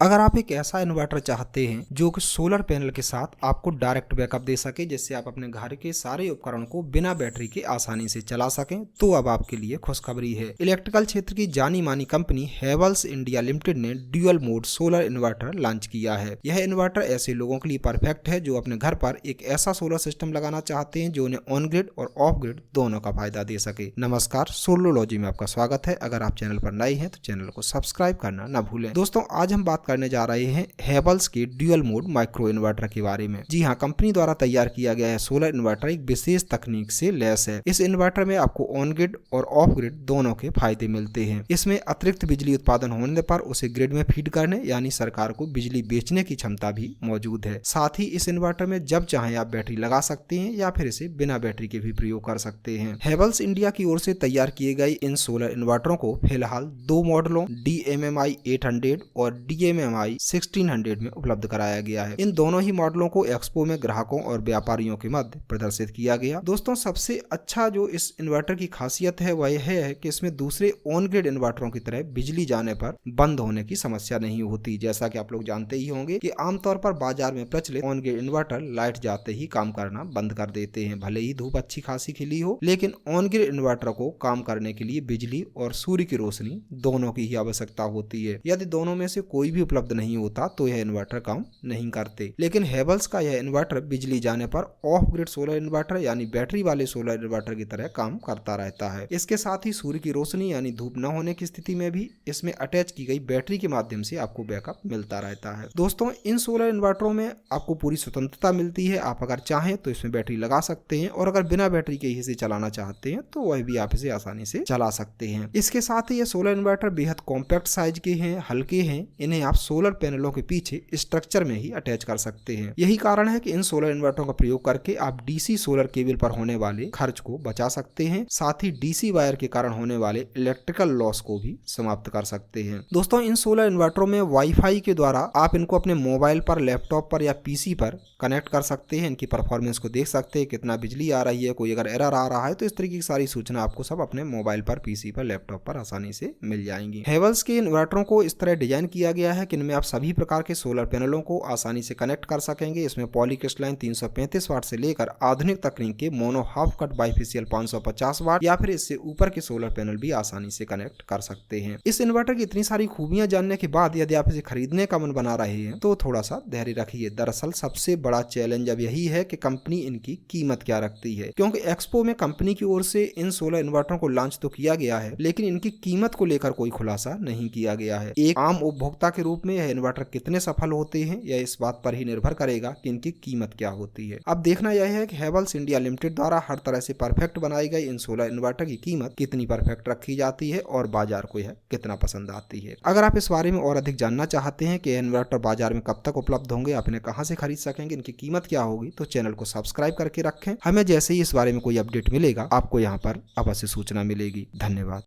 अगर आप एक ऐसा इन्वर्टर चाहते हैं जो कि सोलर पैनल के साथ आपको डायरेक्ट बैकअप दे सके, जिससे आप अपने घर के सारे उपकरण को बिना बैटरी के आसानी से चला सकें, तो अब आपके लिए खुशखबरी है। इलेक्ट्रिकल क्षेत्र की जानी मानी कंपनी हैवेल्स इंडिया लिमिटेड ने dual mode solar inverter launch किया है। यह इन्वर्टर ऐसे लोगों के लिए परफेक्ट है जो अपने घर पर एक ऐसा सोलर सिस्टम लगाना चाहते हैं जो उन्हें ऑन ग्रिड और ऑफ ग्रिड दोनों का फायदा दे सके। नमस्कार, सोलरोलॉजी में आपका स्वागत है। अगर आप चैनल पर नए हैं तो चैनल को सब्सक्राइब करना न भूलें। दोस्तों, आज हम बात करने जा रहे हैं हैवेल्स के ड्यूअल मोड माइक्रो इन्वर्टर के बारे में। जी हाँ, कंपनी द्वारा तैयार किया गया है सोलर इन्वर्टर एक विशेष तकनीक से लैस है। इस इन्वर्टर में आपको ऑन ग्रिड और ऑफ ग्रिड दोनों के फायदे मिलते हैं। इसमें अतिरिक्त बिजली उत्पादन होने पर उसे ग्रिड में फीड करने यानी सरकार को बिजली बेचने की क्षमता भी मौजूद है। साथ ही इस इन्वर्टर में जब चाहे आप बैटरी लगा सकते हैं या फिर इसे बिना बैटरी के भी प्रयोग कर सकते हैं। हैवेल्स इंडिया की ओर से तैयार किए गए इन सोलर इन्वर्टरों को फिलहाल दो मॉडलों DMMI 800 और DMMI 1600 में उपलब्ध कराया गया है। इन दोनों ही मॉडलों को एक्सपो में ग्राहकों और व्यापारियों के मध्य प्रदर्शित किया गया। दोस्तों, सबसे अच्छा जो इस इन्वर्टर की खासियत है वह है कि इसमें दूसरे ऑन ग्रिड इन्वर्टरों की तरह बिजली जाने पर बंद होने की समस्या नहीं होती। जैसा कि आप लोग जानते ही होंगे कि आमतौर पर बाजार में प्रचलित ऑन ग्रिड इन्वर्टर लाइट जाते ही काम करना बंद कर देते हैं। भले ही धूप अच्छी खासी खिली हो, लेकिन ऑन ग्रिड इन्वर्टर को काम करने के लिए बिजली और सूर्य की रोशनी दोनों की ही आवश्यकता होती है। यदि दोनों में से कोई भी उपलब्ध नहीं होता तो यह इन्वर्टर काम नहीं करते। लेकिन हैवेल्स का यह इन्वर्टर बिजली जाने पर ऑफ ग्रिड सोलर इन्वर्टर यानी बैटरी वाले सोलर इन्वर्टर की तरह काम करता रहता है। इसके साथ ही सूर्य की रोशनी यानी धूप न होने की स्थिति में भी इसमें अटैच की गई बैटरी के माध्यम से आपको बैकअप मिलता रहता है। दोस्तों, इन सोलर इन्वर्टरों में आपको पूरी स्वतंत्रता मिलती है। आप अगर चाहें तो इसमें बैटरी लगा सकते हैं और अगर बिना बैटरी के ही इसे चलाना चाहते हैं तो वह भी आप इसे आसानी से चला सकते हैं। इसके साथ ही ये सोलर इन्वर्टर बेहद कॉम्पैक्ट साइज के हैं, हल्के हैं। इन्हें आप सोलर पैनलों के पीछे स्ट्रक्चर में ही अटैच कर सकते हैं। यही कारण है कि इन सोलर इन्वर्टरों का प्रयोग करके आप डीसी सोलर केबल पर होने वाले खर्च को बचा सकते हैं। साथ ही डीसी वायर के कारण होने वाले इलेक्ट्रिकल लॉस को भी समाप्त कर सकते हैं। दोस्तों, इन सोलर इन्वर्टरों में वाईफाई के द्वारा आप इनको अपने मोबाइल पर, लैपटॉप पर या पीसी पर कनेक्ट कर सकते हैं। इनकी परफॉर्मेंस को देख सकते हैं, कितना बिजली आ रही है, कोई अगर एरर आ रहा है तो इस तरीके की सारी सूचना आपको सब अपने मोबाइल पर, पीसी पर, लैपटॉप पर आसानी से मिल जाएंगी। हैवेल्स के इन्वर्टरों को इस तरह डिजाइन किया गया है कि इनमें आप सभी प्रकार के सोलर पैनलों को आसानी से कनेक्ट कर सकेंगे। इसमें पॉलीक्रिस्टलाइन 335 वाट से लेकर आधुनिक तकनीक के मोनो हाफ कट बाइफेशियल 550 वाट या फिर इससे ऊपर के सोलर पैनल भी आसानी से कनेक्ट कर सकते हैं। इस इन्वर्टर की इतनी सारी खूबियां जानने के बाद यदि आप इसे खरीदने का मन बना रहे हैं तो थोड़ा सा धैर्य रखिए। दरअसल सबसे बड़ा चैलेंज अब यही है कि कंपनी इनकी कीमत क्या रखती है, क्योंकि एक्सपो में कंपनी की ओर से इन सोलर इन्वर्टरों को लॉन्च तो किया गया है, लेकिन इनकी कीमत को लेकर कोई खुलासा नहीं किया गया है। एक आम उपभोक्ता के रूप में यह इन्वर्टर कितने सफल होते हैं यह इस बात पर ही निर्भर करेगा कि इनकी कीमत क्या होती है। अब देखना यह है कि हैवेल्स इंडिया लिमिटेड द्वारा हर तरह से परफेक्ट बनाई गई इन सोलर इन्वर्टर की कीमत कितनी परफेक्ट रखी जाती है और बाजार को यह कितना पसंद आती है। अगर आप इस बारे में और अधिक जानना चाहते हैं कि इन्वर्टर बाजार में कब तक उपलब्ध होंगे, आप इन्हें कहां से खरीद सकेंगे, इनकी कीमत क्या होगी, तो चैनल को सब्सक्राइब करके रखें। हमें जैसे ही इस बारे में कोई अपडेट मिलेगा आपको यहाँ पर अवश्य सूचना मिलेगी। धन्यवाद।